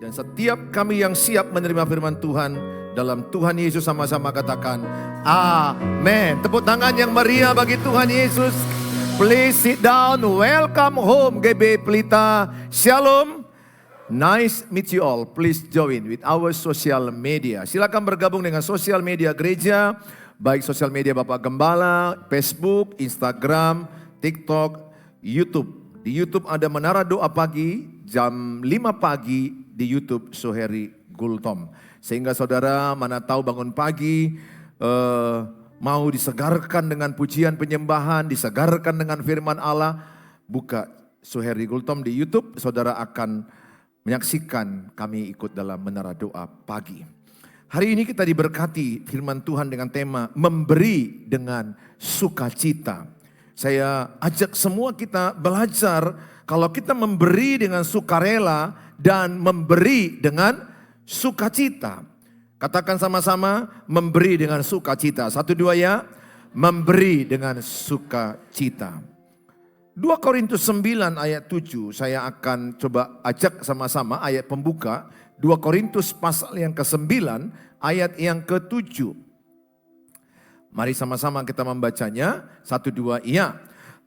Dan setiap kami yang siap menerima firman Tuhan, dalam Tuhan Yesus sama-sama katakan, amin. Tepuk tangan yang meriah bagi Tuhan Yesus. Please sit down, welcome home GB Pelita. Shalom. Nice meet you all. Please join with our social media. Silakan bergabung dengan sosial media gereja, baik sosial media Bapak Gembala, Facebook, Instagram, TikTok, YouTube. Di YouTube ada Menara Doa Pagi jam 5 pagi di YouTube Suheri Gultom. Sehingga saudara mana tahu bangun pagi mau disegarkan dengan pujian penyembahan, disegarkan dengan firman Allah, buka Suheri Gultom di YouTube, saudara akan menyaksikan kami ikut dalam Menara Doa Pagi. Hari ini kita diberkati firman Tuhan dengan tema memberi dengan sukacita. Saya ajak semua kita belajar kalau kita memberi dengan sukarela dan memberi dengan sukacita. Katakan sama-sama, memberi dengan sukacita. 1, 2 ya, memberi dengan sukacita. 2 Korintus 9 ayat 7, saya akan coba ajak sama-sama ayat pembuka. 2 Korintus pasal yang ke-9 ayat yang ke-7. Mari sama-sama kita membacanya. 1, 2 iya.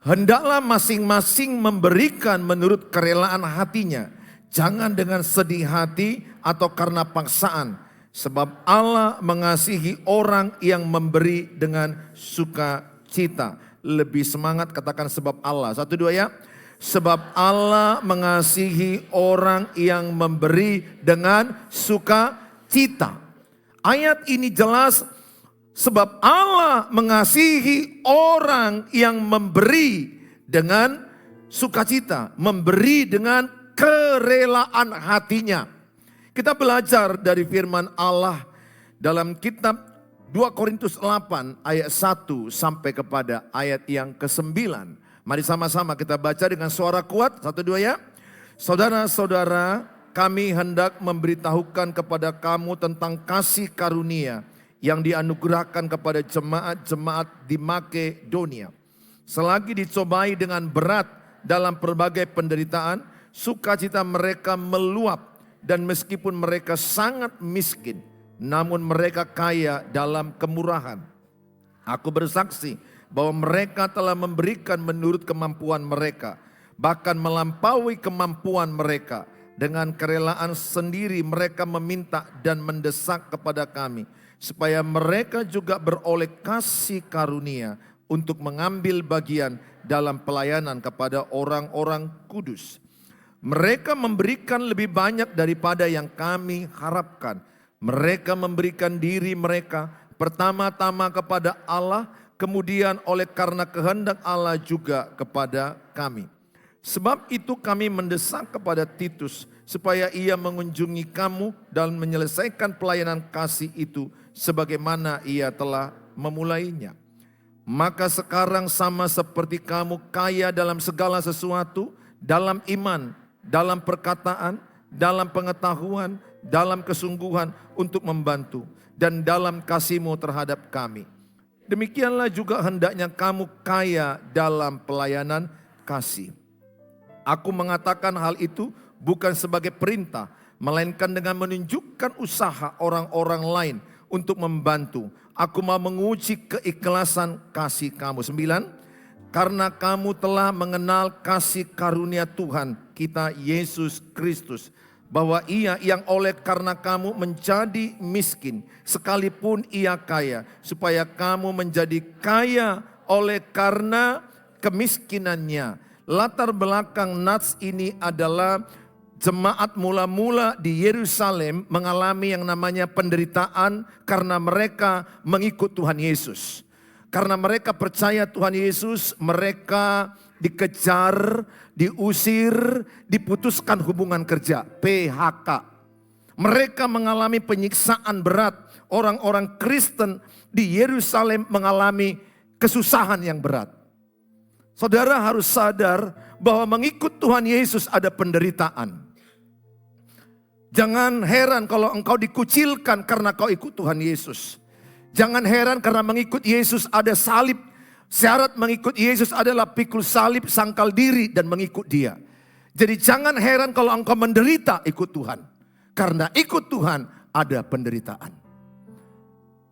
Hendaklah masing-masing memberikan menurut kerelaan hatinya. Jangan dengan sedih hati atau karena paksaan. Sebab Allah mengasihi orang yang memberi dengan sukacita. Lebih semangat katakan sebab Allah. 1, 2 ya. Sebab Allah mengasihi orang yang memberi dengan sukacita. Ayat ini jelas. Sebab Allah mengasihi orang yang memberi dengan sukacita. Memberi dengan kerelaan hatinya. Kita belajar dari firman Allah dalam kitab 2 Korintus 8 ayat 1 sampai kepada ayat yang ke-9. Mari sama-sama kita baca dengan suara kuat. 1, 2 ya. Saudara-saudara, kami hendak memberitahukan kepada kamu tentang kasih karunia yang dianugerahkan kepada jemaat-jemaat di Makedonia. Selagi dicobai dengan berat dalam berbagai penderitaan, sukacita mereka meluap, dan meskipun mereka sangat miskin, namun mereka kaya dalam kemurahan. Aku bersaksi bahwa mereka telah memberikan menurut kemampuan mereka, bahkan melampaui kemampuan mereka. Dengan kerelaan sendiri mereka meminta dan mendesak kepada kami, supaya mereka juga beroleh kasih karunia untuk mengambil bagian dalam pelayanan kepada orang-orang kudus. Mereka memberikan lebih banyak daripada yang kami harapkan. Mereka memberikan diri mereka pertama-tama kepada Allah, kemudian oleh karena kehendak Allah juga kepada kami. Sebab itu kami mendesak kepada Titus supaya ia mengunjungi kamu dan menyelesaikan pelayanan kasih itu sebagaimana ia telah memulainya. Maka sekarang sama seperti kamu kaya dalam segala sesuatu, dalam iman, dalam perkataan, dalam pengetahuan, dalam kesungguhan untuk membantu, dan dalam kasihmu terhadap kami. Demikianlah juga hendaknya kamu kaya dalam pelayanan kasih. Aku mengatakan hal itu bukan sebagai perintah, melainkan dengan menunjukkan usaha orang-orang lain untuk membantu. Aku mau menguji keikhlasan kasih kamu. 9. Karena kamu telah mengenal kasih karunia Tuhan kita Yesus Kristus, bahwa ia yang oleh karena kamu menjadi miskin, sekalipun ia kaya, supaya kamu menjadi kaya oleh karena kemiskinannya. Latar belakang nats ini adalah jemaat mula-mula di Yerusalem mengalami yang namanya penderitaan karena mereka mengikut Tuhan Yesus. Karena mereka percaya Tuhan Yesus, mereka dikejar, diusir, diputuskan hubungan kerja, PHK. Mereka mengalami penyiksaan berat. Orang-orang Kristen di Yerusalem mengalami kesusahan yang berat. Saudara harus sadar bahwa mengikut Tuhan Yesus ada penderitaan. Jangan heran kalau engkau dikucilkan karena kau ikut Tuhan Yesus. Jangan heran karena mengikut Yesus ada salib. Syarat mengikut Yesus adalah pikul salib, sangkal diri dan mengikut Dia. Jadi jangan heran kalau engkau menderita ikut Tuhan. Karena ikut Tuhan ada penderitaan.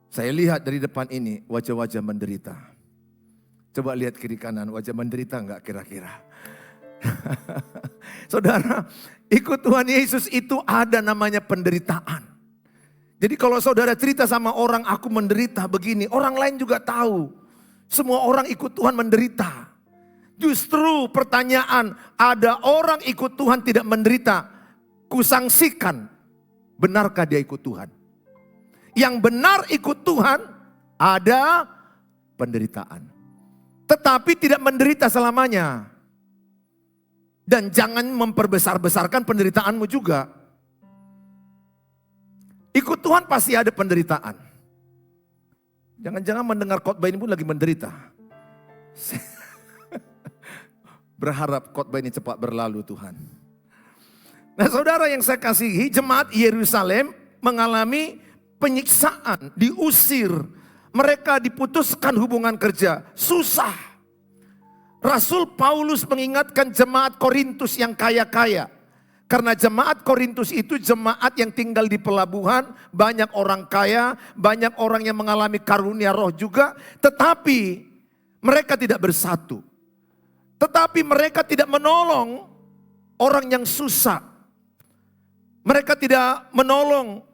Saya lihat dari depan ini wajah-wajah menderita. Coba lihat kiri kanan, wajah menderita enggak kira-kira? Saudara, ikut Tuhan Yesus itu ada namanya penderitaan. Jadi kalau saudara cerita sama orang, aku menderita begini, orang lain juga tahu. Semua orang ikut Tuhan menderita. Justru pertanyaan, ada orang ikut Tuhan tidak menderita. Kusangsikan, benarkah dia ikut Tuhan? Yang benar ikut Tuhan ada penderitaan. Tetapi tidak menderita selamanya. Dan jangan memperbesar-besarkan penderitaanmu juga. Ikut Tuhan pasti ada penderitaan. Jangan-jangan mendengar khotbah ini pun lagi menderita. Berharap khotbah ini cepat berlalu Tuhan. Nah saudara yang saya kasihi, jemaat Yerusalem mengalami penyiksaan, diusir. Mereka diputuskan hubungan kerja, susah. Rasul Paulus mengingatkan jemaat Korintus yang kaya-kaya. Karena jemaat Korintus itu jemaat yang tinggal di pelabuhan, banyak orang kaya, banyak orang yang mengalami karunia roh juga. Tetapi mereka tidak bersatu. Tetapi mereka tidak menolong orang yang susah. Mereka tidak menolong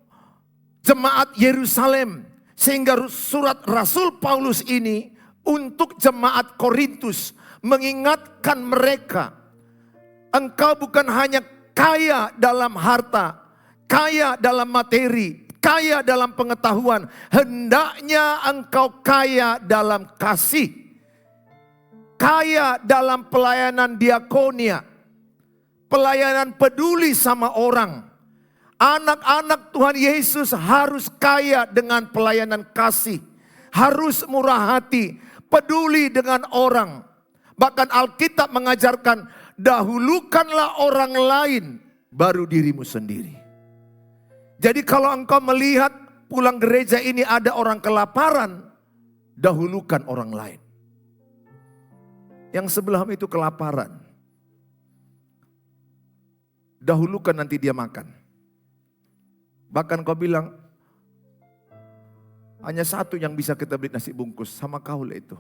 jemaat Yerusalem. Sehingga surat Rasul Paulus ini untuk jemaat Korintus mengingatkan mereka. Engkau bukan hanya kaya dalam harta, kaya dalam materi, kaya dalam pengetahuan. Hendaknya engkau kaya dalam kasih. Kaya dalam pelayanan diakonia. Pelayanan peduli sama orang. Anak-anak Tuhan Yesus harus kaya dengan pelayanan kasih. Harus murah hati, peduli dengan orang. Bahkan Alkitab mengajarkan, dahulukanlah orang lain, baru dirimu sendiri. Jadi kalau engkau melihat pulang gereja ini ada orang kelaparan, dahulukan orang lain. Yang sebelahmu itu kelaparan, dahulukan nanti dia makan. Bahkan kau bilang, hanya satu yang bisa kita beli nasi bungkus, sama kau lah itu.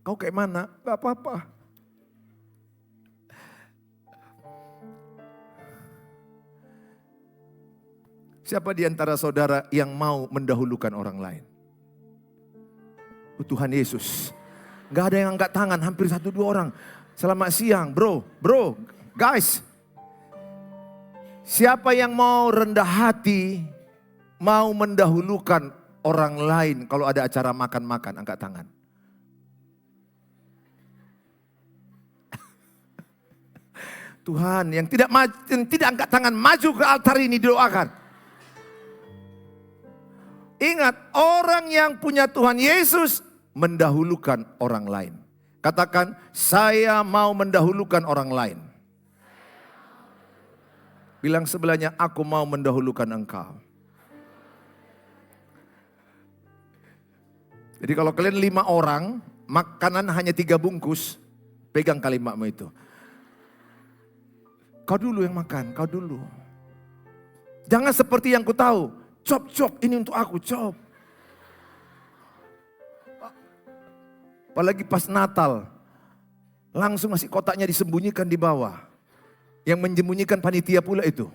Kau kayak mana? Gak apa-apa. Siapa di antara saudara yang mau mendahulukan orang lain? Tuhan Yesus. Gak ada yang angkat tangan, hampir 1-2 orang. Selamat siang bro, guys. Siapa yang mau rendah hati, mau mendahulukan orang lain kalau ada acara makan-makan, angkat tangan. Tuhan yang tidak angkat tangan, maju ke altar ini didoakan. Ingat, orang yang punya Tuhan Yesus mendahulukan orang lain. Katakan, saya mau mendahulukan orang lain. Bilang sebelahnya, aku mau mendahulukan engkau. Jadi kalau kalian 5 orang, makanan hanya 3 bungkus, pegang kalimatmu itu. Kau dulu yang makan, kau dulu. Jangan seperti yang ku tahu, cop, ini untuk aku, cop. Apalagi pas Natal, langsung masih kotaknya disembunyikan di bawah. Yang menyembunyikan panitia pula itu.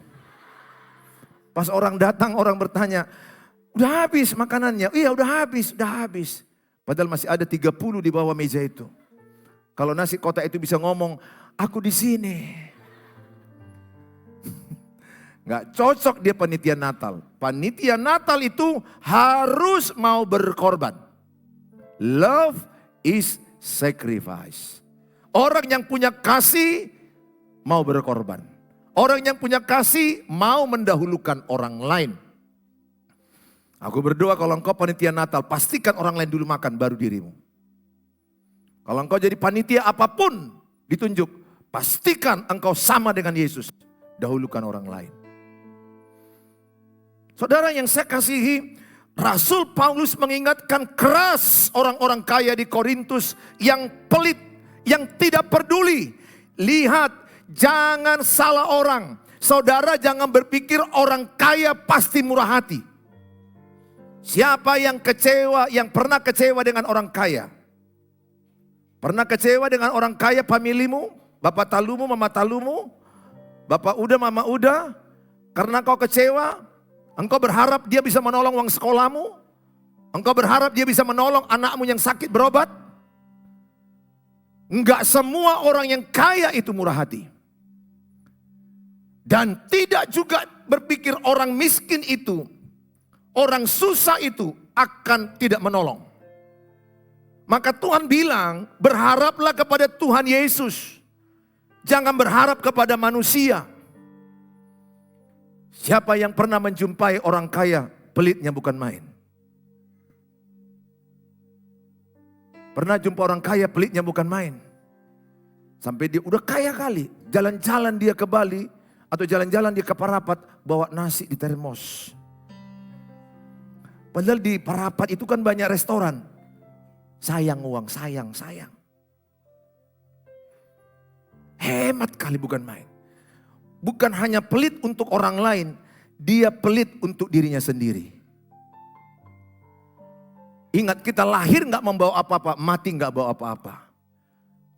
Pas orang datang, orang bertanya, udah habis makanannya? Iya udah habis. Padahal masih ada 30 di bawah meja itu. Kalau nasi kotak itu bisa ngomong, aku di sini. Gak cocok dia panitia Natal. Panitia Natal itu harus mau berkorban. Love is sacrifice. Orang yang punya kasih mau berkorban. Orang yang punya kasih mau mendahulukan orang lain. Aku berdoa kalau engkau panitia Natal, pastikan orang lain dulu makan baru dirimu. Kalau engkau jadi panitia apapun ditunjuk, pastikan engkau sama dengan Yesus. Dahulukan orang lain. Saudara yang saya kasihi, Rasul Paulus mengingatkan keras orang-orang kaya di Korintus yang pelit, yang tidak peduli. Lihat, jangan salah orang. Saudara jangan berpikir orang kaya pasti murah hati. Siapa yang kecewa, yang pernah kecewa dengan orang kaya? Pernah kecewa dengan orang kaya familimu? Bapak talumu, mama talumu? Bapak udah, mama udah? Karena kau kecewa, engkau berharap dia bisa menolong uang sekolahmu? Engkau berharap dia bisa menolong anakmu yang sakit berobat? Enggak semua orang yang kaya itu murah hati. Dan tidak juga berpikir orang miskin itu, orang susah itu akan tidak menolong. Maka Tuhan bilang, berharaplah kepada Tuhan Yesus. Jangan berharap kepada manusia. Siapa yang pernah menjumpai orang kaya, pelitnya bukan main. Pernah jumpa orang kaya, pelitnya bukan main. Sampai dia udah kaya kali, jalan-jalan dia ke Bali, atau jalan-jalan dia ke Parapat, bawa nasi di termos. Padahal di Parapat itu kan banyak restoran. Sayang uang, sayang. Hemat kali bukan main. Bukan hanya pelit untuk orang lain, dia pelit untuk dirinya sendiri. Ingat, kita lahir gak membawa apa-apa, mati gak bawa apa-apa.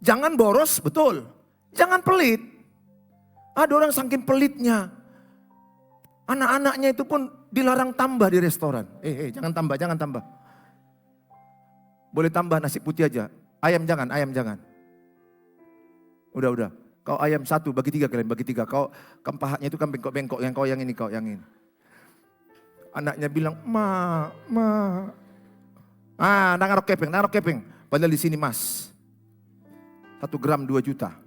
Jangan boros, betul. Jangan pelit. Ada orang saking pelitnya, anak-anaknya itu pun dilarang tambah di restoran. Jangan tambah. Boleh tambah nasi putih aja. Ayam jangan. Udah. Kau ayam 1 bagi 3 kalian, bagi 3. Kau pahatnya itu kan bengkok-bengkok, yang kau yang ini. Anaknya bilang, ma. Narok keping. Padahal di sini mas. 1 gram 2 juta.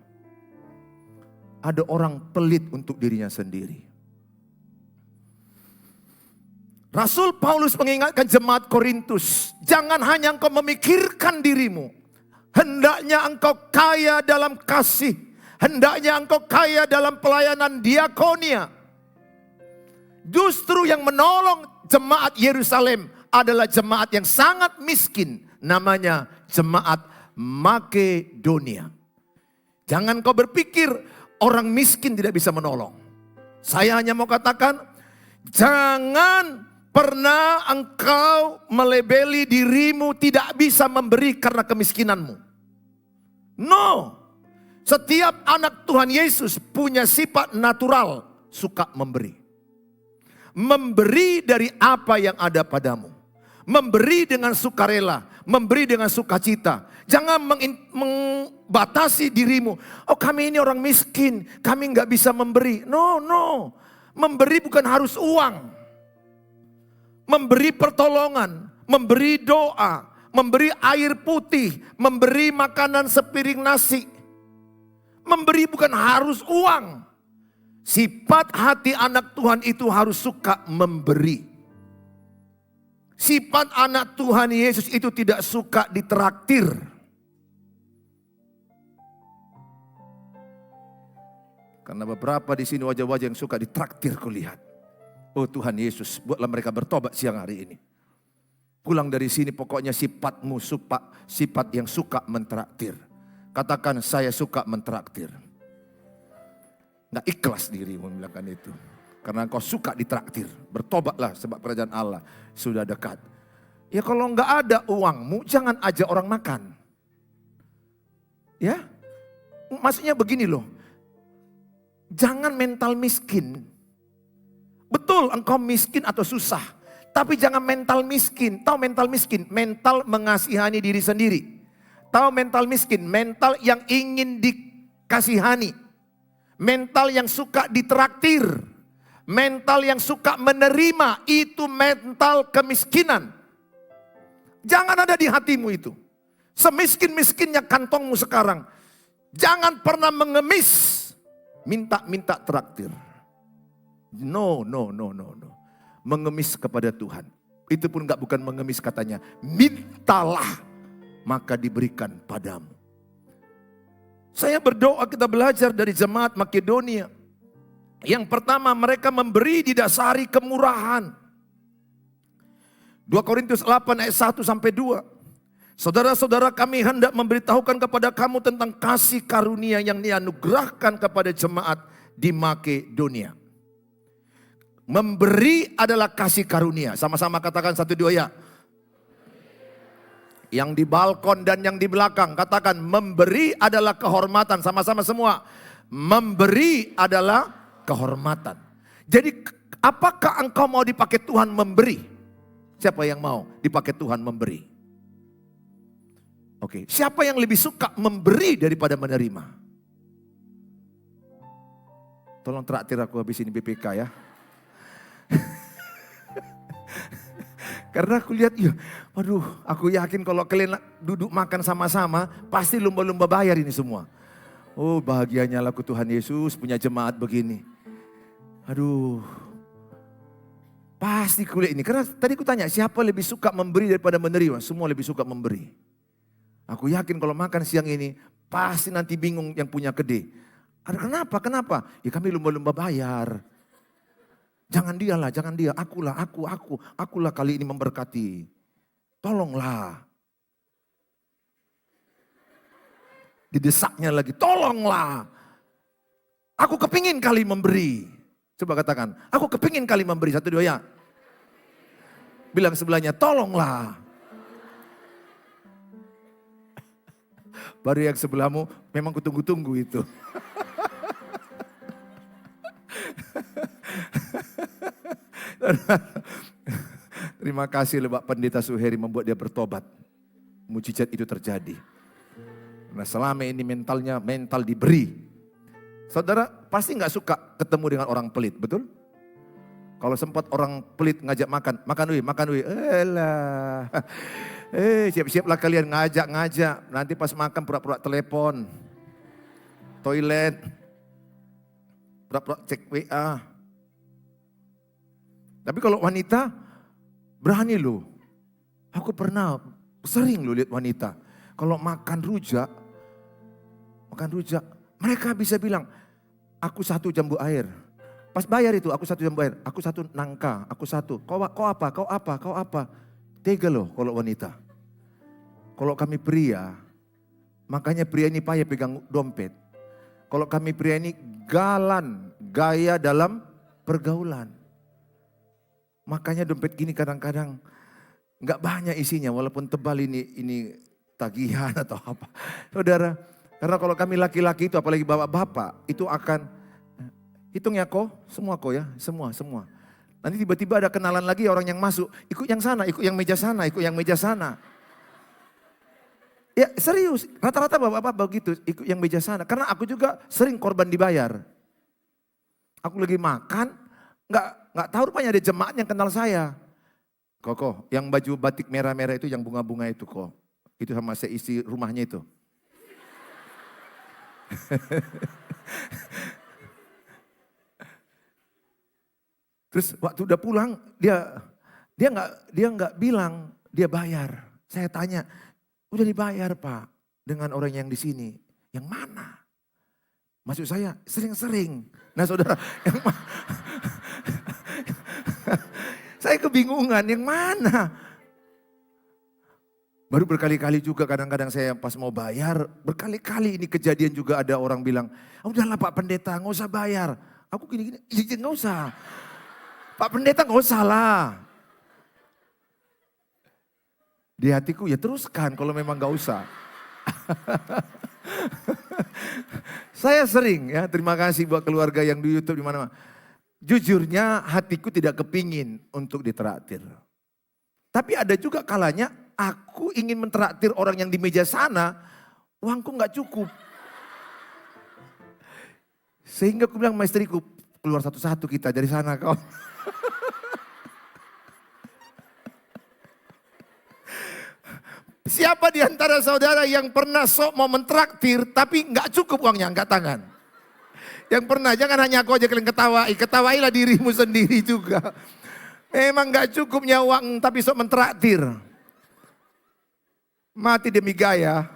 Ada orang pelit untuk dirinya sendiri. Rasul Paulus mengingatkan jemaat Korintus, jangan hanya engkau memikirkan dirimu. Hendaknya engkau kaya dalam kasih. Hendaknya engkau kaya dalam pelayanan diakonia. Justru yang menolong jemaat Yerusalem adalah jemaat yang sangat miskin. Namanya jemaat Makedonia. Jangan kau berpikir orang miskin tidak bisa menolong. Saya hanya mau katakan, jangan pernah engkau melebeli dirimu tidak bisa memberi karena kemiskinanmu. No. Setiap anak Tuhan Yesus punya sifat natural, suka memberi. Memberi dari apa yang ada padamu. Memberi dengan sukarela, memberi dengan sukacita. Jangan membatasi dirimu. Oh, kami ini orang miskin, kami nggak bisa memberi. No. Memberi bukan harus uang. Memberi pertolongan, memberi doa, memberi air putih, memberi makanan sepiring nasi. Memberi bukan harus uang. Sifat hati anak Tuhan itu harus suka memberi. Sifat anak Tuhan Yesus itu tidak suka ditraktir. Karena beberapa di sini wajah-wajah yang suka ditraktir kulihat. Oh Tuhan Yesus, buatlah mereka bertobat siang hari ini. Pulang dari sini pokoknya sifatmu sifat yang suka mentraktir. Katakan saya suka mentraktir. Nggak ikhlas dirimu membilangkan itu. Karena engkau suka ditraktir. Bertobatlah sebab kerajaan Allah sudah dekat. Ya kalau nggak ada uangmu jangan ajak orang makan. Ya, maksudnya begini loh. Jangan mental miskin. Betul engkau miskin atau susah. Tapi jangan mental miskin. Tahu mental miskin? Mental mengasihani diri sendiri. Tahu mental miskin? Mental yang ingin dikasihani. Mental yang suka ditraktir. Mental yang suka menerima. Itu mental kemiskinan. Jangan ada di hatimu itu. Semiskin-miskinnya kantongmu sekarang. Jangan pernah mengemis. Minta traktir. No. Mengemis kepada Tuhan. Itu pun bukan mengemis katanya. Mintalah maka diberikan padamu. Saya berdoa kita belajar dari jemaat Makedonia. Yang pertama mereka memberi didasari kemurahan. 2 Korintus 8 ayat 1 sampai 2. Saudara-saudara kami hendak memberitahukan kepada kamu tentang kasih karunia yang dianugerahkan kepada jemaat di Makedonia. Memberi adalah kasih karunia. Sama-sama katakan 1, 2 ya. Yang di balkon dan yang di belakang katakan memberi adalah kehormatan. Sama-sama semua. Memberi adalah kehormatan. Jadi apakah engkau mau dipakai Tuhan memberi? Siapa yang mau dipakai Tuhan memberi? Oke, siapa yang lebih suka memberi daripada menerima? Tolong traktir aku habis ini BPK ya. Karena aku lihat, ya, waduh, aku yakin kalau kalian duduk makan sama-sama, pasti lumba-lumba bayar ini semua. Oh, bahagianya laku Tuhan Yesus punya jemaat begini. Aduh, pasti kulihat ini. Karena tadi aku tanya, siapa lebih suka memberi daripada menerima? Semua lebih suka memberi. Aku yakin kalau makan siang ini, pasti nanti bingung yang punya kedai. Ada kenapa? Kenapa? Ya kami lumba-lumba bayar. Jangan dia lah, jangan dia. Akulah kali ini memberkati. Tolonglah. Didesaknya lagi, tolonglah. Aku kepingin kali memberi. Coba katakan, aku kepingin kali memberi. 1, 2 ya. Bilang sebelahnya, tolonglah. Baru yang sebelahmu, memang kutunggu-tunggu itu. Terima kasih loh Pak Pendeta Suheri membuat dia bertobat. Mujizat itu terjadi. Nah selama ini mental diberi. Saudara pasti gak suka ketemu dengan orang pelit, betul? Kalau sempat orang pelit ngajak makan wih. Elah. Siap-siaplah kalian ngajak. Nanti pas makan pura-pura telepon. Toilet. Pura-pura cek WA. Tapi kalau wanita berani loh. Aku pernah sering loh lihat wanita. Kalau makan rujak. Mereka bisa bilang, aku 1 jambu air. Pas bayar itu, aku 1 jambu air. Aku 1 nangka, aku 1. Kau apa? Tega loh kalau wanita. Kalau kami pria, makanya pria ini payah pegang dompet. Kalau kami pria ini gaya dalam pergaulan. Makanya dompet gini kadang-kadang nggak banyak isinya walaupun tebal ini tagihan atau apa. Saudara, karena kalau kami laki-laki itu apalagi bapak-bapak itu akan hitung ya semua ya, semua. Nanti tiba-tiba ada kenalan lagi orang yang masuk, ikut yang sana, ikut yang meja sana. Ya serius, rata-rata bapak-bapak begitu, ikut yang meja sana. Karena aku juga sering korban dibayar. Aku lagi makan, nggak tahu rupanya ada jemaat yang kenal saya. Kok, yang baju batik merah-merah itu yang bunga-bunga itu kok. Itu sama seisi rumahnya itu. Terus waktu udah pulang dia nggak bilang dia bayar. Saya tanya, udah dibayar Pak dengan orang yang di sini. Yang mana? Maksud saya sering-sering. Nah saudara, yang saya kebingungan yang mana. Baru berkali-kali juga kadang-kadang saya pas mau bayar. Berkali-kali ini kejadian juga ada orang bilang. Udahlah Pak Pendeta gak usah bayar. Aku gini-gini, gak usah. Pak Pendeta gak usah lah. Di hatiku ya teruskan kalau memang gak usah. Saya sering ya, terima kasih buat keluarga yang di YouTube di mana-mana. Jujurnya hatiku tidak kepingin untuk ditraktir. Tapi ada juga kalanya aku ingin mentraktir orang yang di meja sana, uangku gak cukup. Sehingga aku bilang sama istriku, keluar satu-satu kita dari sana kau. Siapa di antara saudara yang pernah sok mau mentraktir tapi gak cukup uangnya, angkat tangan. Yang pernah, jangan hanya aku aja kalian ketawailah dirimu sendiri juga. Memang gak cukupnya uang tapi sok mentraktir. Mati demi gaya.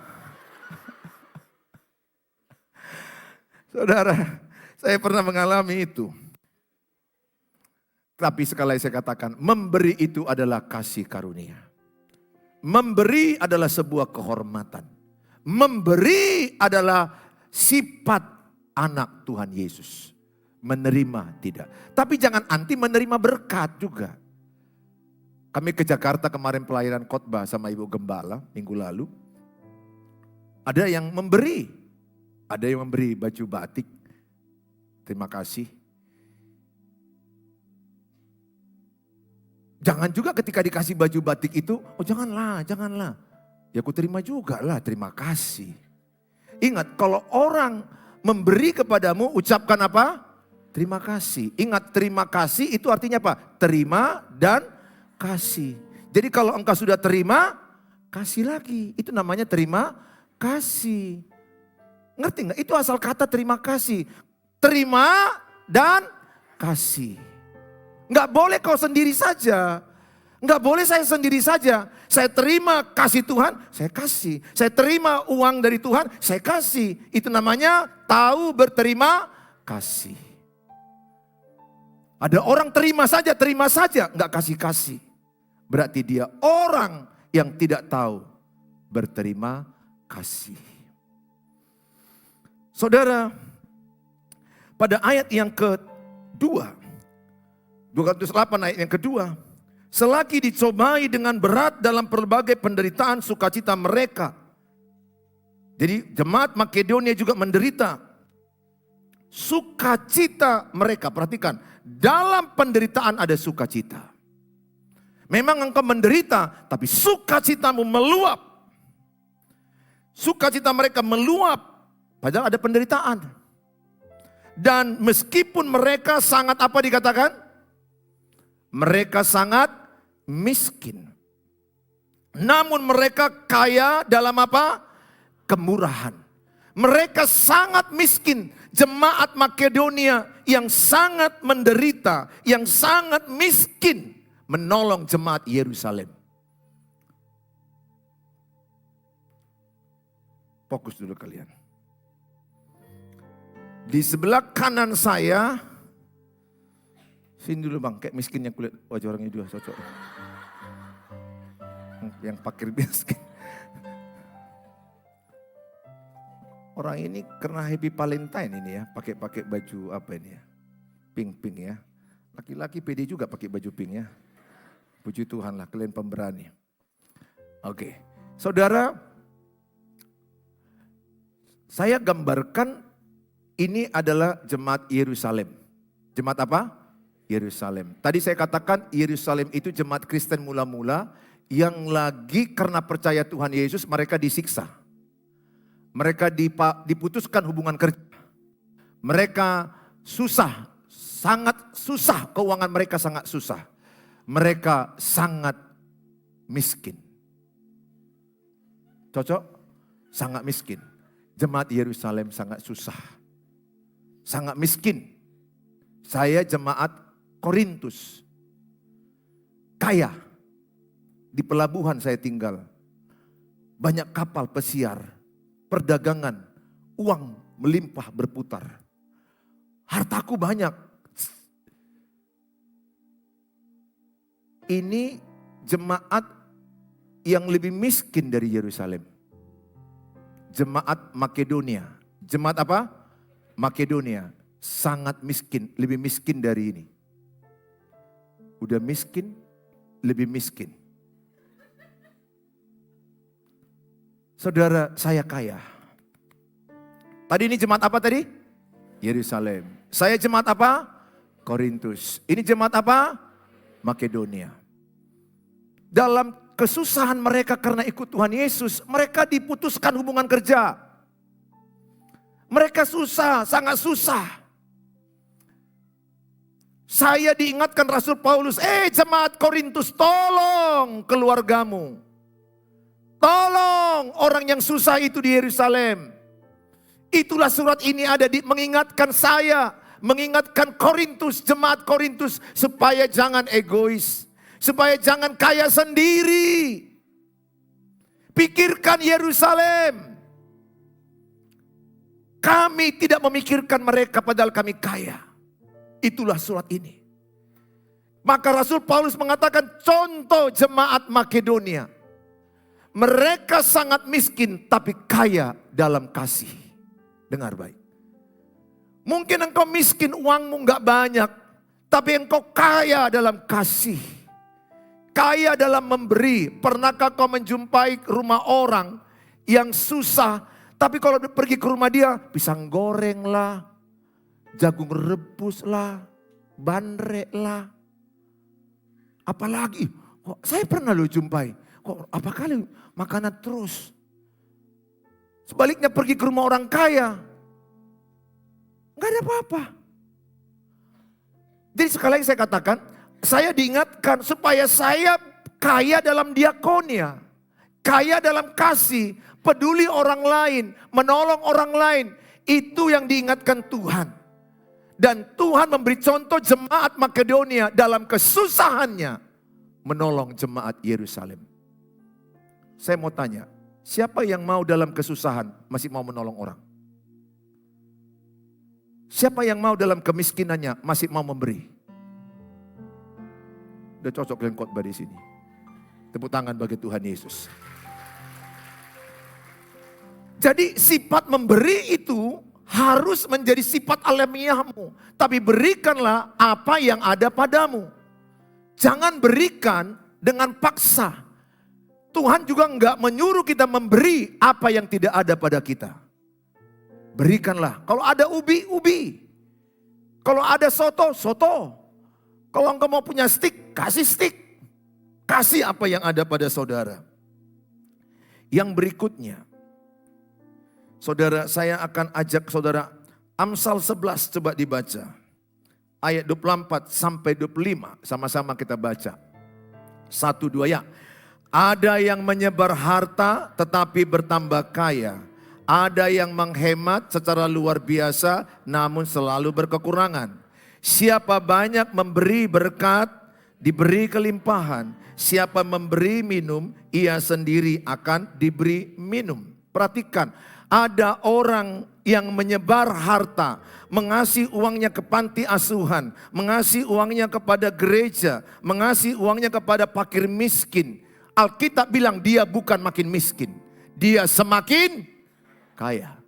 Saudara, saya pernah mengalami itu. Tapi sekali saya katakan, memberi itu adalah kasih karunia. Memberi adalah sebuah kehormatan. Memberi adalah sifat anak Tuhan Yesus. menerima tidak. Tapi jangan anti menerima berkat juga. Kami ke Jakarta kemarin pelayanan khotbah sama Ibu Gembala minggu lalu. Ada yang memberi. Ada yang memberi baju batik. Terima kasih. Jangan juga ketika dikasih baju batik itu, oh janganlah. Ya aku terima juga lah, terima kasih. Ingat kalau orang memberi kepadamu ucapkan apa? Terima kasih. Ingat terima kasih itu artinya apa? Terima dan kasih. Jadi kalau engkau sudah terima, kasih lagi. Itu namanya terima kasih. Ngerti nggak? Itu asal kata terima kasih. Terima dan kasih. Nggak boleh kau sendiri saja. Nggak boleh saya sendiri saja. Saya terima kasih Tuhan, saya kasih. Saya terima uang dari Tuhan, saya kasih. Itu namanya tahu berterima kasih. Ada orang terima saja, nggak kasih-kasih. Berarti dia orang yang tidak tahu berterima kasih. Saudara, pada ayat yang kedua, 208 ayat yang kedua, selagi dicobai dengan berat dalam berbagai penderitaan sukacita mereka. Jadi jemaat Makedonia juga menderita. Sukacita mereka, perhatikan, dalam penderitaan ada sukacita. Memang engkau menderita, tapi sukacitamu meluap. Sukacita mereka meluap, padahal ada penderitaan. Dan meskipun mereka sangat apa dikatakan? Mereka sangat miskin. Namun mereka kaya dalam apa? Kemurahan. Mereka sangat miskin. Jemaat Makedonia yang sangat menderita, yang sangat miskin, menolong jemaat Yerusalem. Fokus dulu kalian. Di sebelah kanan saya, sini dulu bang, kayak miskinnya kulit wajah orangnya juga cocok. Yang pakir miskin. Orang ini karena happy Valentine ini ya, pakai baju apa ini ya, pink ya. Laki-laki pede juga pakai baju pink ya. Puji Tuhan lah, kalian pemberani. Oke, saudara, saya gambarkan ini adalah jemaat Yerusalem. Jemaat apa? Yerusalem. Tadi saya katakan Yerusalem itu jemaat Kristen mula-mula yang lagi karena percaya Tuhan Yesus mereka disiksa. Mereka diputuskan hubungan kerja. Mereka susah, sangat susah, keuangan mereka sangat susah. Mereka sangat miskin. Cocok? Sangat miskin. Jemaat Yerusalem sangat susah. Sangat miskin. Saya jemaat Korintus. Kaya. Di pelabuhan saya tinggal. Banyak kapal pesiar. Perdagangan. Uang melimpah berputar. Hartaku banyak. Ini jemaat yang lebih miskin dari Yerusalem. Jemaat Makedonia. Jemaat apa? Makedonia. Sangat miskin, lebih miskin dari ini. Udah miskin, lebih miskin. Saudara, saya kaya. Tadi ini jemaat apa tadi? Yerusalem. Saya jemaat apa? Korintus. Ini jemaat apa? Makedonia. Dalam kesusahan mereka karena ikut Tuhan Yesus, mereka diputuskan hubungan kerja. Mereka susah, sangat susah. Saya diingatkan Rasul Paulus, jemaat Korintus, tolong keluargamu. Tolong orang yang susah itu di Yerusalem. Itulah surat ini ada mengingatkan saya, mengingatkan Korintus, jemaat Korintus, supaya jangan egois, supaya jangan kaya sendiri. Pikirkan Yerusalem. Kami tidak memikirkan mereka padahal kami kaya. Itulah surat ini. Maka Rasul Paulus mengatakan contoh jemaat Makedonia. Mereka sangat miskin tapi kaya dalam kasih. Dengar baik. Mungkin engkau miskin, uangmu nggak banyak. Tapi engkau kaya dalam kasih. Kaya dalam memberi. Pernahkah kau menjumpai rumah orang yang susah, tapi kalau pergi ke rumah dia, pisang goreng lah, jagung rebus lah, bandrek lah. Apalagi, kok saya pernah lo jumpai, kok apa kali makanan terus. Sebaliknya pergi ke rumah orang kaya, nggak ada apa-apa. Jadi sekali lagi saya katakan, saya diingatkan supaya saya kaya dalam diakonia, kaya dalam kasih, peduli orang lain, menolong orang lain. Itu yang diingatkan Tuhan. Dan Tuhan memberi contoh jemaat Makedonia dalam kesusahannya menolong jemaat Yerusalem. Saya mau tanya, siapa yang mau dalam kesusahan masih mau menolong orang? Siapa yang mau dalam kemiskinannya masih mau memberi? Udah cocok kalian khotbah di sini. Tepuk tangan bagi Tuhan Yesus. Jadi sifat memberi itu harus menjadi sifat alamiahmu. Tapi berikanlah apa yang ada padamu. Jangan berikan dengan paksa. Tuhan juga enggak menyuruh kita memberi apa yang tidak ada pada kita. Berikanlah. Kalau ada ubi, ubi. Kalau ada soto, soto. Kalau engkau mau punya stik, kasih stik. Kasih apa yang ada pada saudara. Yang berikutnya. Saudara, saya akan ajak saudara Amsal 11 coba dibaca. Ayat 24 sampai 25 sama-sama kita baca. 1, 2 ya. Ada yang menyebar harta tetapi bertambah kaya. Ada yang menghemat secara luar biasa namun selalu berkekurangan. Siapa banyak memberi berkat, diberi kelimpahan. Siapa memberi minum, ia sendiri akan diberi minum. Perhatikan. Ada orang yang menyebar harta, mengasih uangnya ke panti asuhan, mengasih uangnya kepada gereja, mengasih uangnya kepada fakir miskin. Alkitab bilang dia bukan makin miskin, dia semakin kaya.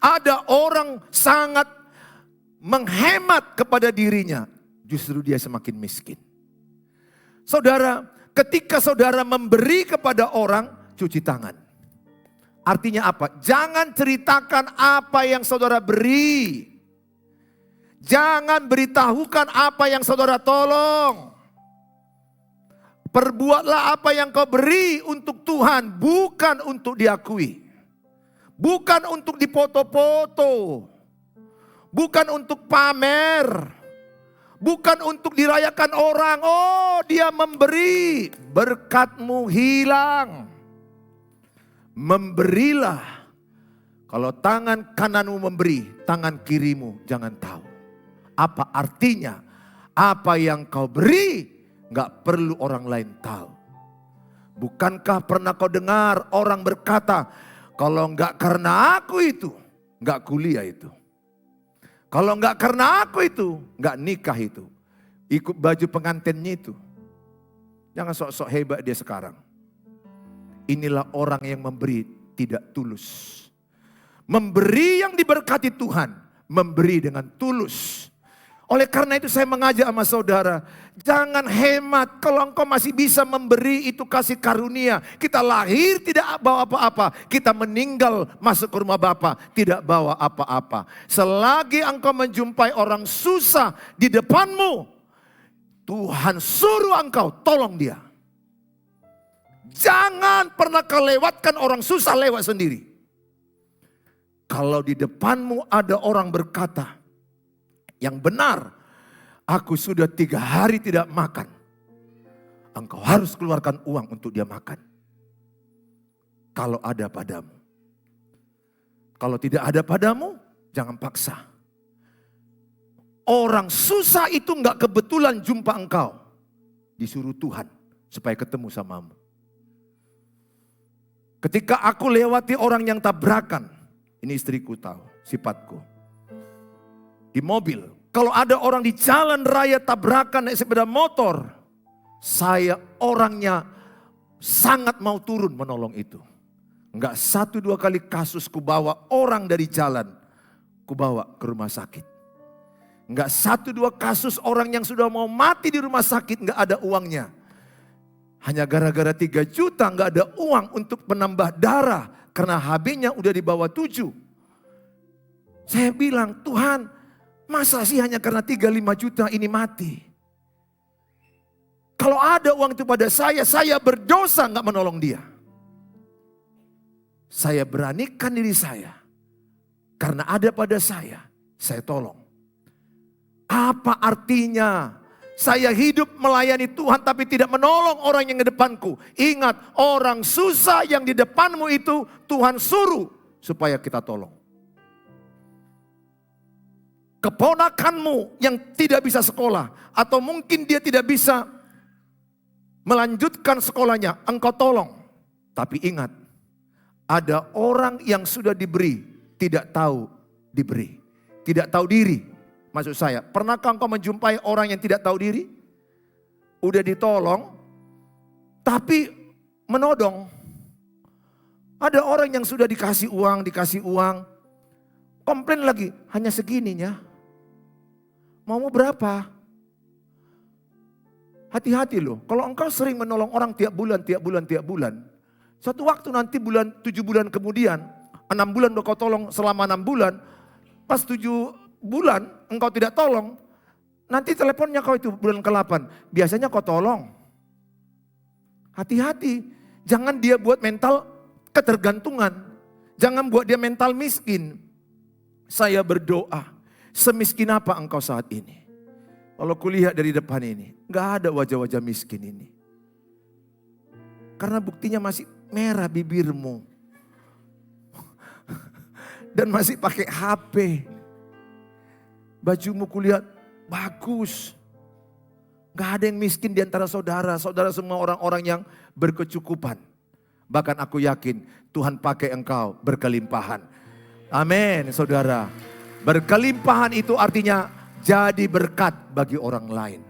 Ada orang sangat menghemat kepada dirinya, justru dia semakin miskin. Saudara, ketika saudara memberi kepada orang, cuci tangan. Artinya apa? Jangan ceritakan apa yang saudara beri. Jangan beritahukan apa yang saudara tolong. Perbuatlah apa yang kau beri untuk Tuhan, bukan untuk diakui. Bukan untuk dipoto-foto. Bukan untuk pamer. Bukan untuk dirayakan orang. Oh, dia memberi, berkatmu hilang. Memberilah. Kalau tangan kananmu memberi, tangan kirimu jangan tahu. Apa artinya? Apa yang kau beri, gak perlu orang lain tahu. Bukankah pernah kau dengar orang berkata, kalau gak karena aku itu, gak kuliah itu. Kalau gak karena aku itu, gak nikah itu. Ikut baju pengantinnya itu. Jangan sok-sok hebat dia sekarang. Inilah orang yang memberi tidak tulus. Memberi yang diberkati Tuhan, memberi dengan tulus. Oleh karena itu saya mengajak sama saudara, jangan hemat. Kalau engkau masih bisa memberi, itu kasih karunia. Kita lahir tidak bawa apa-apa, kita meninggal masuk ke rumah Bapa tidak bawa apa-apa. Selagi engkau menjumpai orang susah di depanmu, Tuhan suruh engkau tolong dia. Jangan pernah kau lewatkan orang susah lewat sendiri. Kalau di depanmu ada orang berkata, yang benar, aku sudah 3 hari tidak makan. Engkau harus keluarkan uang untuk dia makan. Kalau ada padamu. Kalau tidak ada padamu, jangan paksa. Orang susah itu enggak kebetulan jumpa engkau. Disuruh Tuhan supaya ketemu samamu. Ketika aku lewati orang yang tabrakan, ini istriku tahu, sifatku. Di mobil, kalau ada orang di jalan raya tabrakan naik sepeda motor, saya orangnya sangat mau turun menolong itu. Enggak 1-2 kali kasus ku bawa orang dari jalan kubawa ke rumah sakit. Enggak 1-2 kasus orang yang sudah mau mati di rumah sakit enggak ada uangnya. Hanya gara-gara 3 juta enggak ada uang untuk menambah darah. Karena HB-nya udah di bawah 7. Saya bilang, Tuhan masa sih hanya karena 3-5 juta ini mati? Kalau ada uang itu pada saya berdosa enggak menolong dia. Saya beranikan diri saya. Karena ada pada saya tolong. Apa artinya saya hidup melayani Tuhan tapi tidak menolong orang yang di depanku? Ingat, orang susah yang di depanmu itu Tuhan suruh supaya kita tolong. Keponakanmu yang tidak bisa sekolah atau mungkin dia tidak bisa melanjutkan sekolahnya, engkau tolong. Tapi ingat, ada orang yang sudah diberi tidak tahu diberi, tidak tahu diri. Maksud saya, pernahkah engkau menjumpai orang yang tidak tahu diri? Udah ditolong, tapi menodong. Ada orang yang sudah dikasih uang, komplain lagi, hanya segininya. Mau berapa? Hati-hati loh, kalau engkau sering menolong orang tiap bulan. Suatu waktu nanti 7 bulan kemudian, 6 bulan kau tolong selama 6 bulan, pas 7 bulan engkau tidak tolong, nanti teleponnya kau itu bulan ke-8. Biasanya kau tolong. Hati-hati, jangan dia buat mental ketergantungan. Jangan buat dia mental miskin. Saya berdoa, semiskin apa engkau saat ini? Kalau kulihat dari depan ini, gak ada wajah-wajah miskin ini. Karena buktinya masih merah bibirmu. Dan masih pakai HP. Bajumu kulihat bagus. Gak ada yang miskin di antara saudara. Saudara semua orang-orang yang berkecukupan. Bahkan aku yakin Tuhan pakai engkau berkelimpahan. Amin saudara. Berkelimpahan itu artinya jadi berkat bagi orang lain.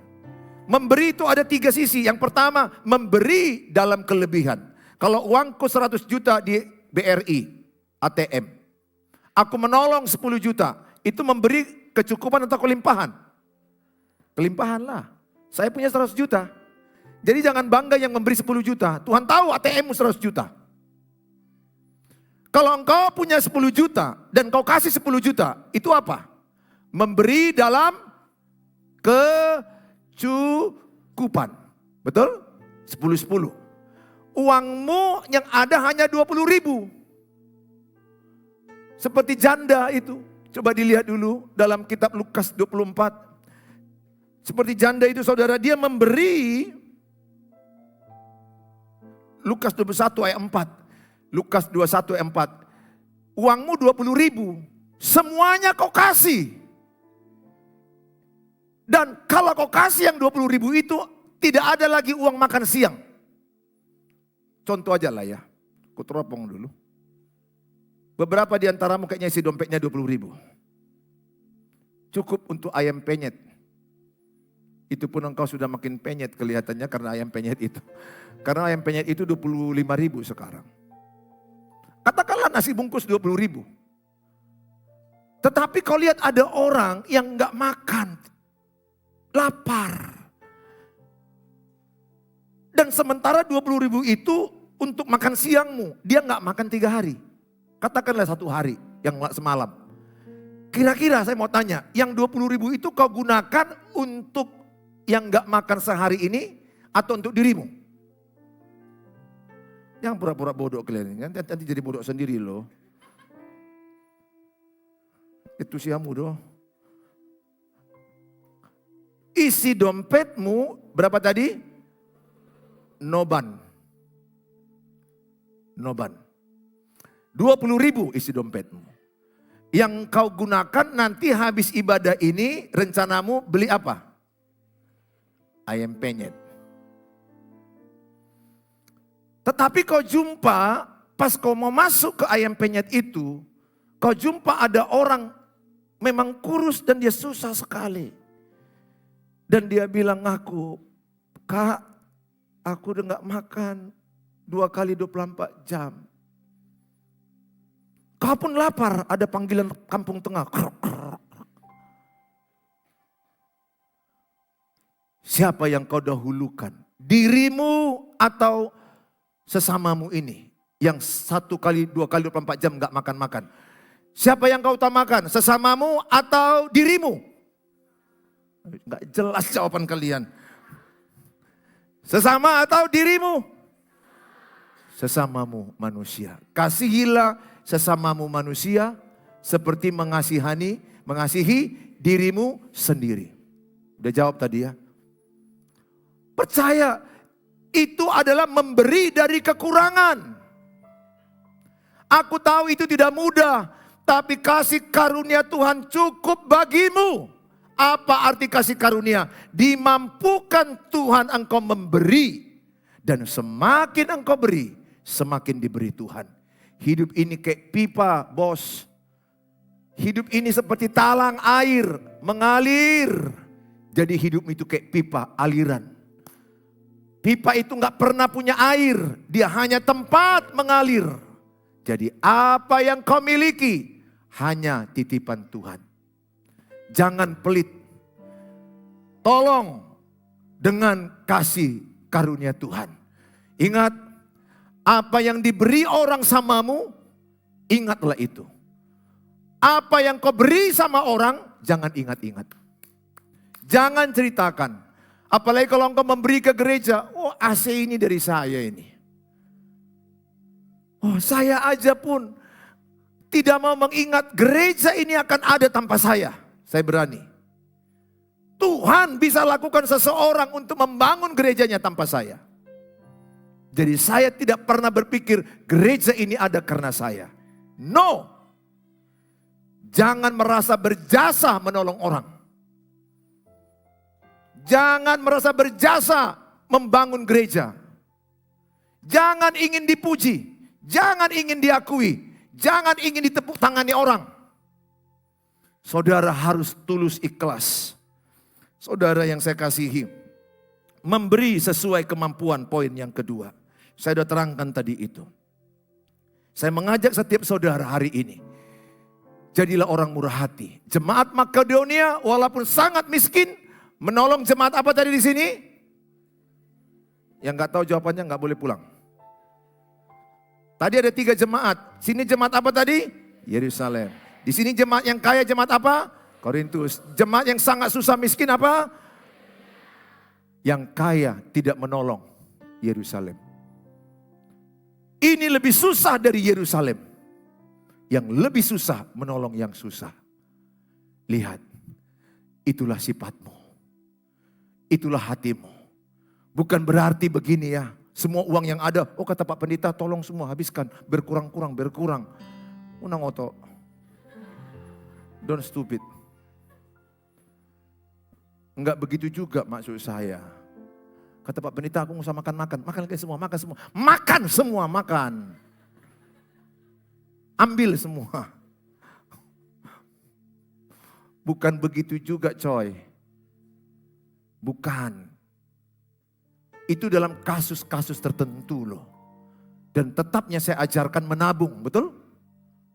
Memberi itu ada 3 sisi. Yang pertama memberi dalam kelebihan. Kalau uangku 100 juta di BRI, ATM. Aku menolong 10 juta. Itu memberi kecukupan atau kelimpahan? Kelimpahan lah. Saya punya 100 juta. Jadi jangan bangga yang memberi 10 juta. Tuhan tahu ATM-mu 100 juta. Kalau engkau punya 10 juta dan kau kasih 10 juta, itu apa? Memberi dalam kecukupan. Betul? 10-10. Uangmu yang ada hanya 20.000. Seperti janda itu. Coba dilihat dulu dalam kitab Lukas 24. Seperti janda itu saudara, dia memberi. Lukas 21 ayat 4. Lukas 21 ayat 4. Uangmu 20.000. Semuanya kau kasih. Dan kalau kau kasih yang 20.000 itu, tidak ada lagi uang makan siang. Contoh aja lah ya. Aku teropong dulu. Beberapa di antaramu kayaknya isi dompetnya 20.000. Cukup untuk ayam penyet. Itu pun engkau sudah makin penyet kelihatannya karena ayam penyet itu. Karena ayam penyet itu 25.000 sekarang. Katakanlah nasi bungkus 20.000. Tetapi kau lihat ada orang yang enggak makan. Lapar. Dan sementara 20.000 itu untuk makan siangmu. Dia enggak makan 3 hari. Katakanlah 1 hari yang semalam. Kira-kira saya mau tanya, yang 20.000 itu kau gunakan untuk yang enggak makan sehari ini atau untuk dirimu? Yang pura-pura bodoh kalian, nanti jadi bodoh sendiri loh. Itu siamu doh. Isi dompetmu berapa tadi? Noban. 20.000 isi dompetmu. Yang kau gunakan nanti habis ibadah ini rencanamu beli apa? Ayam penyet. Tetapi kau jumpa pas kau mau masuk ke ayam penyet itu, kau jumpa ada orang memang kurus dan dia susah sekali. Dan dia bilang ngaku, Kak, aku udah gak makan 2 kali 24 jam. Kau pun lapar, ada panggilan kampung tengah. Krok, krok. Siapa yang kau dahulukan? Dirimu atau sesamamu ini? Yang 1 kali, 2 kali, 24 jam gak makan-makan. Siapa yang kau utamakan? Sesamamu atau dirimu? Gak jelas jawaban kalian. Sesama atau dirimu? Sesamamu manusia. Kasihilah sesamamu manusia seperti mengasihi dirimu sendiri. Udah jawab tadi ya. Percaya itu adalah memberi dari kekurangan. Aku tahu itu tidak mudah, tapi kasih karunia Tuhan cukup bagimu. Apa arti kasih karunia? Dimampukan Tuhan engkau memberi. Dan semakin engkau beri, semakin diberi Tuhan. Hidup ini kayak pipa, bos. Hidup ini seperti talang air, mengalir. Jadi hidup itu kayak pipa, aliran. Pipa itu gak pernah punya air, dia hanya tempat mengalir. Jadi apa yang kau miliki, hanya titipan Tuhan. Jangan pelit. Tolong dengan kasih karunia Tuhan. Ingat, apa yang diberi orang samamu, ingatlah itu. Apa yang kau beri sama orang, jangan ingat-ingat. Jangan ceritakan. Apalagi kalau engkau memberi ke gereja, oh AC ini dari saya ini. Oh saya aja pun tidak mau mengingat gereja ini akan ada tanpa saya. Saya berani. Tuhan bisa lakukan seseorang untuk membangun gerejanya tanpa saya. Jadi saya tidak pernah berpikir gereja ini ada karena saya. No. Jangan merasa berjasa menolong orang. Jangan merasa berjasa membangun gereja. Jangan ingin dipuji. Jangan ingin diakui. Jangan ingin ditepuk tangani orang. Saudara harus tulus ikhlas. Saudara yang saya kasihi. Memberi sesuai kemampuan, poin yang kedua. Saya sudah terangkan tadi itu. Saya mengajak setiap saudara hari ini. Jadilah orang murah hati. Jemaat Makedonia walaupun sangat miskin, menolong jemaat apa tadi di sini? Yang gak tahu jawabannya gak boleh pulang. Tadi ada 3 jemaat. Sini jemaat apa tadi? Yerusalem. Di sini jemaat yang kaya, jemaat apa? Korintus. Jemaat yang sangat susah miskin apa? Yang kaya tidak menolong Yerusalem. Ini lebih susah dari Yerusalem. Yang lebih susah menolong yang susah. Lihat, itulah sifatmu. Itulah hatimu. Bukan berarti begini ya. Semua uang yang ada, oh kata Pak Pendeta tolong semua habiskan. Berkurang. Unang oto. Don't stupid. Enggak begitu juga maksud saya. Kata Pak Pendeta aku mau makan. Makan lagi semua, makan semua. Makan semua, makan. Ambil semua. Bukan begitu juga coy. Bukan. Itu dalam kasus-kasus tertentu loh. Dan tetapnya saya ajarkan menabung, betul?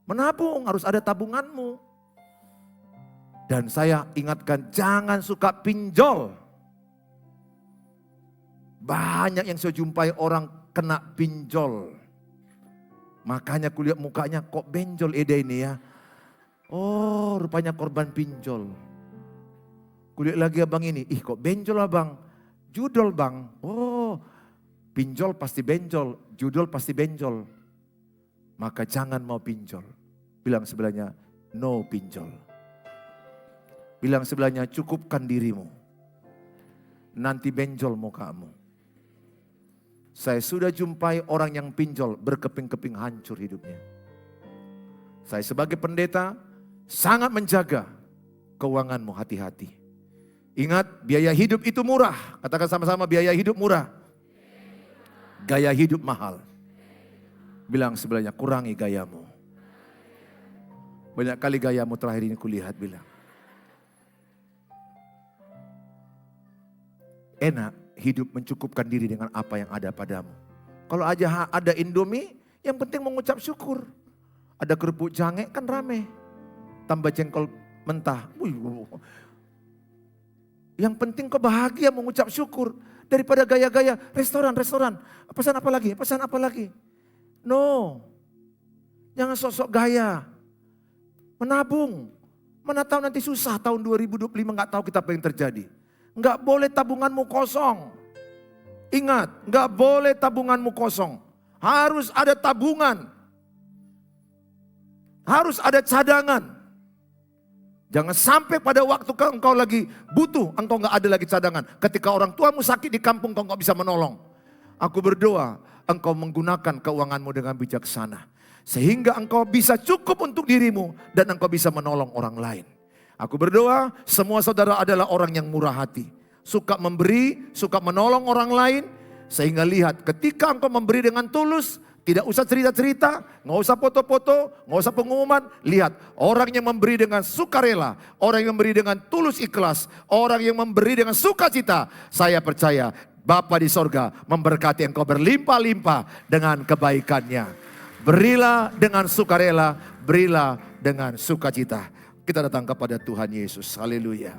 Menabung, harus ada tabunganmu. Dan saya ingatkan jangan suka pinjol. Banyak yang saya jumpai orang kena pinjol. Makanya kulihat mukanya kok benjol Eda ini ya. Oh rupanya korban pinjol. Kulihat lagi abang ini, ih kok benjol abang. Judol bang, oh pinjol pasti benjol, judol pasti benjol. Maka jangan mau pinjol. Bilang sebelahnya, no pinjol. Bilang sebelahnya, cukupkan dirimu. Nanti benjol mukamu. Saya sudah jumpai orang yang pinjol, berkeping-keping hancur hidupnya. Saya sebagai pendeta, sangat menjaga keuanganmu, hati-hati. Ingat, biaya hidup itu murah. Katakan sama-sama, biaya hidup murah. Gaya hidup mahal. Bilang sebelahnya, kurangi gayamu. Banyak kali gayamu terakhir ini kulihat bilang. Enak hidup mencukupkan diri dengan apa yang ada padamu. Kalau aja ada Indomie, yang penting mengucap syukur. Ada kerupuk jange kan rame. Tambah jengkol mentah. Yang penting kau bahagia mengucap syukur. Daripada gaya-gaya restoran. Pesan apa lagi? No. Jangan sok-sok gaya. Menabung. Mana tahu nanti susah tahun 2025 gak tahu kita apa yang terjadi. Gak boleh tabunganmu kosong. Ingat, gak boleh tabunganmu kosong. Harus ada tabungan. Harus ada cadangan. Jangan sampai pada waktu engkau lagi butuh, engkau gak ada lagi cadangan. Ketika orang tuamu sakit di kampung, engkau gak bisa menolong. Aku berdoa, engkau menggunakan keuanganmu dengan bijaksana. Sehingga engkau bisa cukup untuk dirimu dan engkau bisa menolong orang lain. Aku berdoa, semua saudara adalah orang yang murah hati. Suka memberi, suka menolong orang lain. Sehingga lihat, ketika engkau memberi dengan tulus, tidak usah cerita-cerita, nggak usah foto-foto, nggak usah pengumuman. Lihat, orang yang memberi dengan sukarela, orang yang memberi dengan tulus ikhlas, orang yang memberi dengan sukacita. Saya percaya Bapa di sorga memberkati engkau berlimpah-limpah dengan kebaikannya. Berilah dengan sukarela, berilah dengan sukacita. Kita datang kepada Tuhan Yesus. Haleluya.